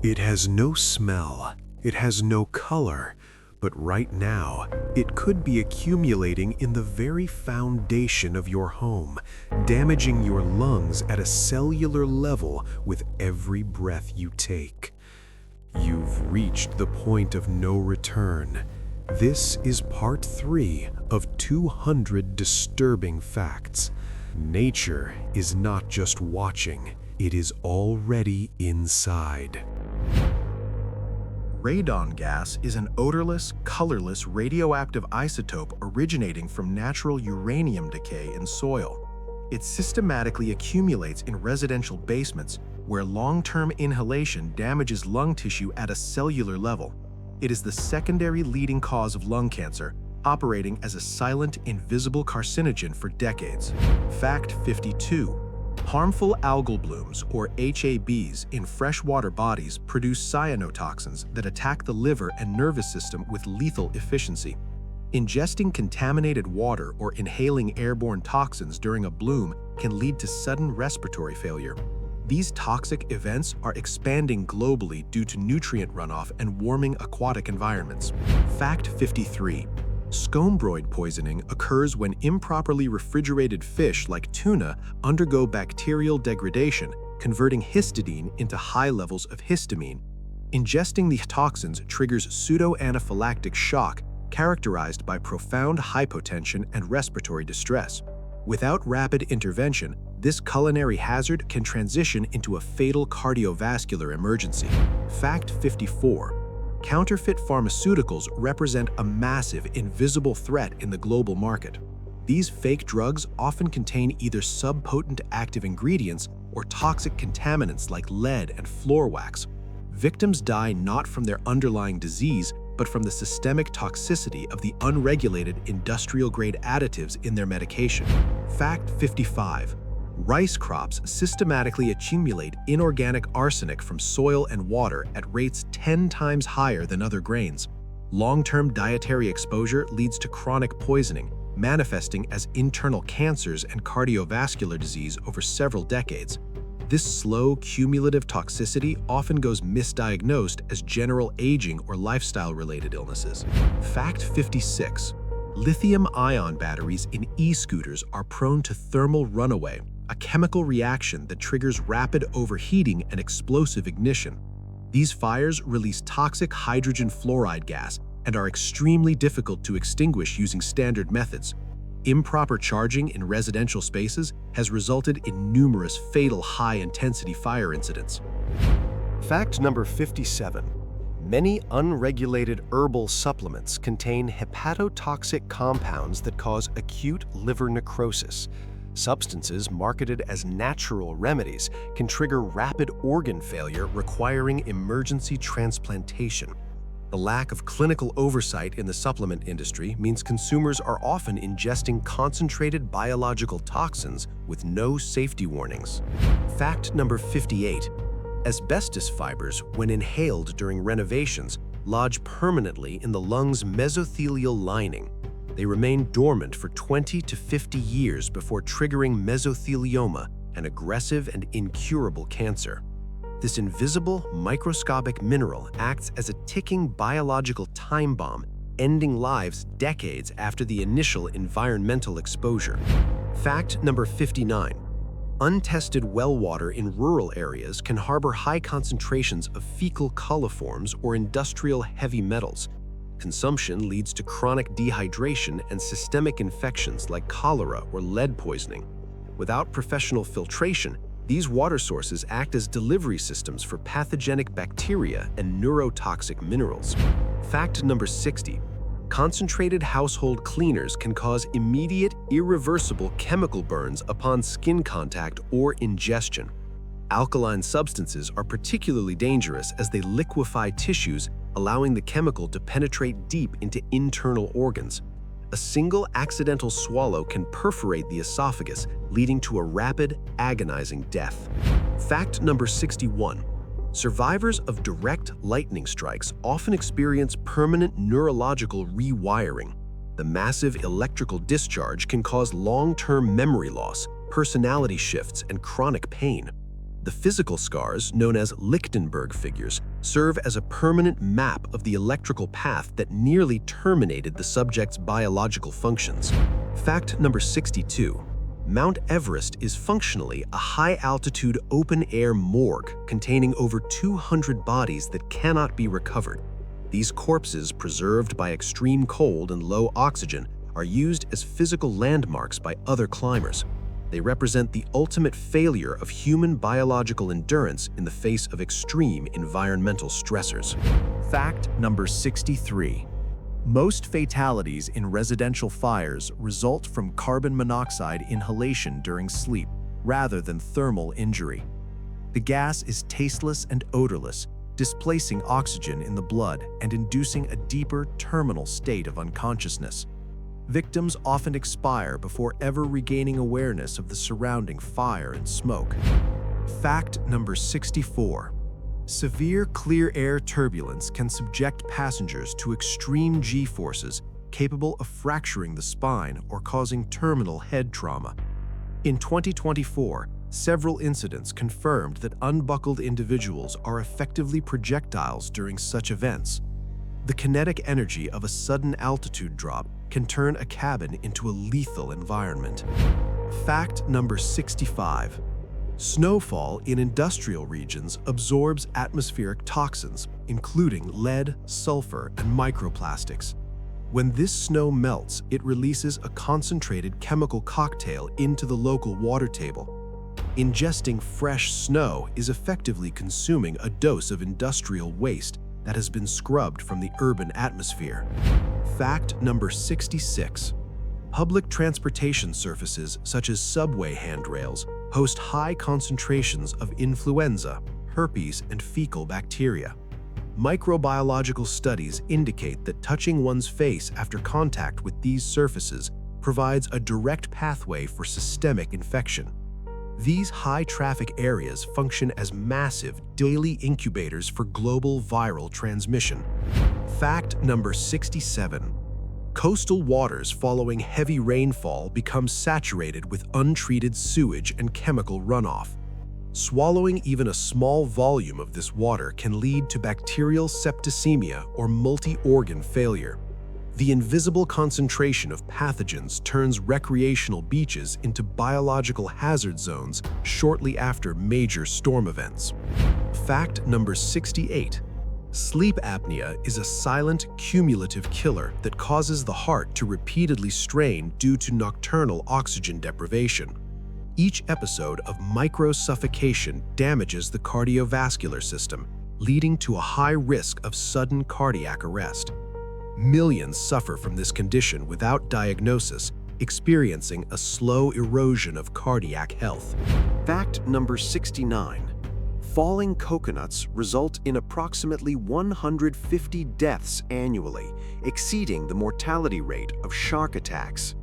It has no smell, it has no color, but right now, it could be accumulating in the very foundation of your home, damaging your lungs at a cellular level with every breath you take. You've reached the point of no return. This is part 3 of 200 disturbing facts. Nature is not just watching, it is already inside. Radon gas is an odorless, colorless radioactive isotope originating from natural uranium decay in soil. It systematically accumulates in residential basements where long-term inhalation damages lung tissue at a cellular level. It is the secondary leading cause of lung cancer, operating as a silent, invisible carcinogen for decades. Fact 52. Harmful algal blooms, or HABs, in freshwater bodies produce cyanotoxins that attack the liver and nervous system with lethal efficiency. Ingesting contaminated water or inhaling airborne toxins during a bloom can lead to sudden respiratory failure. These toxic events are expanding globally due to nutrient runoff and warming aquatic environments. Fact 53. Scombroid poisoning occurs when improperly refrigerated fish like tuna undergo bacterial degradation, converting histidine into high levels of histamine. Ingesting the toxins triggers pseudo-anaphylactic shock characterized by profound hypotension and respiratory distress. Without rapid intervention, this culinary hazard can transition into a fatal cardiovascular emergency. Fact 54. Counterfeit pharmaceuticals represent a massive, invisible threat in the global market. These fake drugs often contain either subpotent active ingredients or toxic contaminants like lead and floor wax. Victims die not from their underlying disease, but from the systemic toxicity of the unregulated industrial-grade additives in their medication. Fact 55. Rice crops systematically accumulate inorganic arsenic from soil and water at rates 10 times higher than other grains. Long-term dietary exposure leads to chronic poisoning, manifesting as internal cancers and cardiovascular disease over several decades. This slow, cumulative toxicity often goes misdiagnosed as general aging or lifestyle-related illnesses. Fact 56. Lithium-ion batteries in e-scooters are prone to thermal runaway, a chemical reaction that triggers rapid overheating and explosive ignition. These fires release toxic hydrogen fluoride gas and are extremely difficult to extinguish using standard methods. Improper charging in residential spaces has resulted in numerous fatal high-intensity fire incidents. Fact number 57. Many unregulated herbal supplements contain hepatotoxic compounds that cause acute liver necrosis. Substances marketed as natural remedies can trigger rapid organ failure requiring emergency transplantation. The lack of clinical oversight in the supplement industry means consumers are often ingesting concentrated biological toxins with no safety warnings. Fact number 58. Asbestos fibers, when inhaled during renovations, lodge permanently in the lung's mesothelial lining. They remain dormant for 20 to 50 years before triggering mesothelioma, an aggressive and incurable cancer. This invisible, microscopic mineral acts as a ticking biological time bomb, ending lives decades after the initial environmental exposure. Fact number 59. Untested well water in rural areas can harbor high concentrations of fecal coliforms or industrial heavy metals. Consumption leads to chronic dehydration and systemic infections like cholera or lead poisoning. Without professional filtration, these water sources act as delivery systems for pathogenic bacteria and neurotoxic minerals. Fact number 60. Concentrated household cleaners can cause immediate, irreversible chemical burns upon skin contact or ingestion. Alkaline substances are particularly dangerous as they liquefy tissues, allowing the chemical to penetrate deep into internal organs. A single accidental swallow can perforate the esophagus, leading to a rapid, agonizing death. Fact number 61. Survivors of direct lightning strikes often experience permanent neurological rewiring. The massive electrical discharge can cause long-term memory loss, personality shifts, and chronic pain. The physical scars, known as Lichtenberg figures, serve as a permanent map of the electrical path that nearly terminated the subject's biological functions. Fact number 62. Mount Everest is functionally a high-altitude open-air morgue containing over 200 bodies that cannot be recovered. These corpses, preserved by extreme cold and low oxygen, are used as physical landmarks by other climbers. They represent the ultimate failure of human biological endurance in the face of extreme environmental stressors. Fact number 63. Most fatalities in residential fires result from carbon monoxide inhalation during sleep, rather than thermal injury. The gas is tasteless and odorless, displacing oxygen in the blood and inducing a deeper terminal state of unconsciousness. Victims often expire before ever regaining awareness of the surrounding fire and smoke. Fact number 64. Severe clear air turbulence can subject passengers to extreme G-forces capable of fracturing the spine or causing terminal head trauma. In 2024, several incidents confirmed that unbuckled individuals are effectively projectiles during such events. The kinetic energy of a sudden altitude drop can turn a cabin into a lethal environment. Fact number 65. Snowfall in industrial regions absorbs atmospheric toxins, including lead, sulfur, and microplastics. When this snow melts, it releases a concentrated chemical cocktail into the local water table. Ingesting fresh snow is effectively consuming a dose of industrial waste that has been scrubbed from the urban atmosphere. Fact number 66. Public transportation surfaces such as subway handrails host high concentrations of influenza, herpes, and fecal bacteria. Microbiological studies indicate that touching one's face after contact with these surfaces provides a direct pathway for systemic infection. These high-traffic areas function as massive daily incubators for global viral transmission. Fact number 67. Coastal waters following heavy rainfall become saturated with untreated sewage and chemical runoff. Swallowing even a small volume of this water can lead to bacterial septicemia or multi-organ failure. The invisible concentration of pathogens turns recreational beaches into biological hazard zones shortly after major storm events. Fact number 68. Sleep apnea is a silent, cumulative killer that causes the heart to repeatedly strain due to nocturnal oxygen deprivation. Each episode of microsuffocation damages the cardiovascular system, leading to a high risk of sudden cardiac arrest. Millions suffer from this condition without diagnosis, experiencing a slow erosion of cardiac health. Fact number 69. Falling coconuts result in approximately 150 deaths annually, exceeding the mortality rate of shark attacks.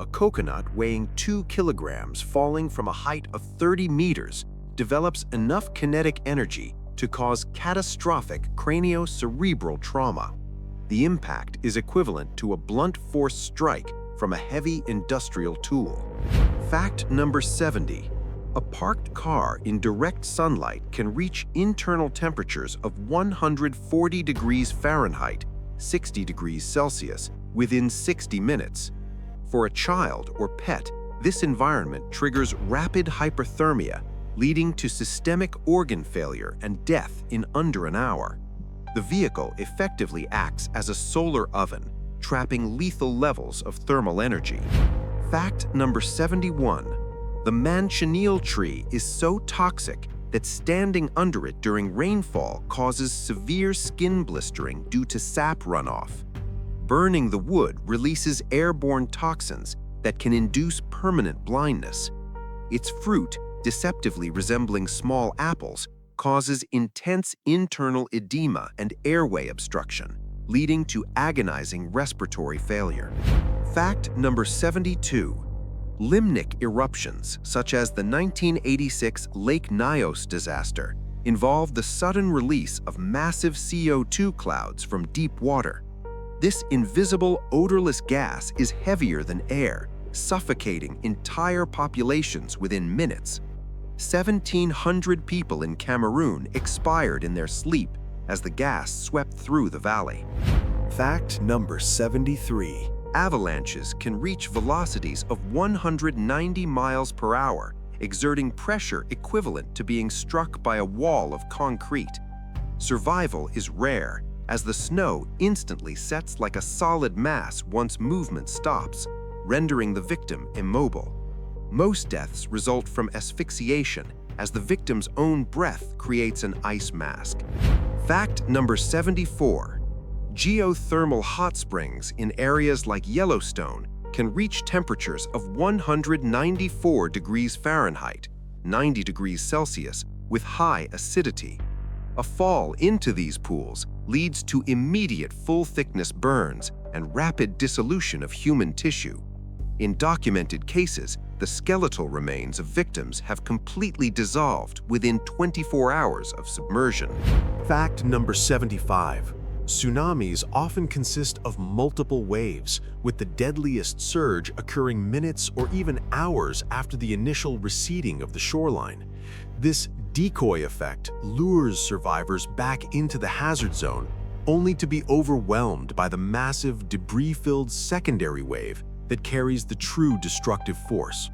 A coconut weighing 2 kilograms falling from a height of 30 meters develops enough kinetic energy to cause catastrophic craniocerebral trauma. The impact is equivalent to a blunt force strike from a heavy industrial tool. Fact number 70. A parked car in direct sunlight can reach internal temperatures of 140 degrees Fahrenheit, 60 degrees Celsius, within 60 minutes. For a child or pet, this environment triggers rapid hyperthermia, leading to systemic organ failure and death in under an hour. The vehicle effectively acts as a solar oven, trapping lethal levels of thermal energy. Fact number 71. The manchineel tree is so toxic that standing under it during rainfall causes severe skin blistering due to sap runoff. Burning the wood releases airborne toxins that can induce permanent blindness. Its fruit, deceptively resembling small apples, causes intense internal edema and airway obstruction, leading to agonizing respiratory failure. Fact number 72. Limnic eruptions, such as the 1986 Lake Nyos disaster, involve the sudden release of massive CO2 clouds from deep water. This invisible, odorless gas is heavier than air, suffocating entire populations within minutes. 1,700 people in Cameroon expired in their sleep as the gas swept through the valley. Fact number 73. Avalanches can reach velocities of 190 miles per hour, exerting pressure equivalent to being struck by a wall of concrete. Survival is rare, as the snow instantly sets like a solid mass once movement stops, rendering the victim immobile. Most deaths result from asphyxiation, as the victim's own breath creates an ice mask. Fact number 74. Geothermal hot springs in areas like Yellowstone can reach temperatures of 194 degrees Fahrenheit, 90 degrees Celsius, with high acidity. A fall into these pools leads to immediate full-thickness burns and rapid dissolution of human tissue. In documented cases, the skeletal remains of victims have completely dissolved within 24 hours of submersion. Fact number 75. Tsunamis often consist of multiple waves, with the deadliest surge occurring minutes or even hours after the initial receding of the shoreline. This decoy effect lures survivors back into the hazard zone, only to be overwhelmed by the massive, debris-filled secondary wave that carries the true destructive force.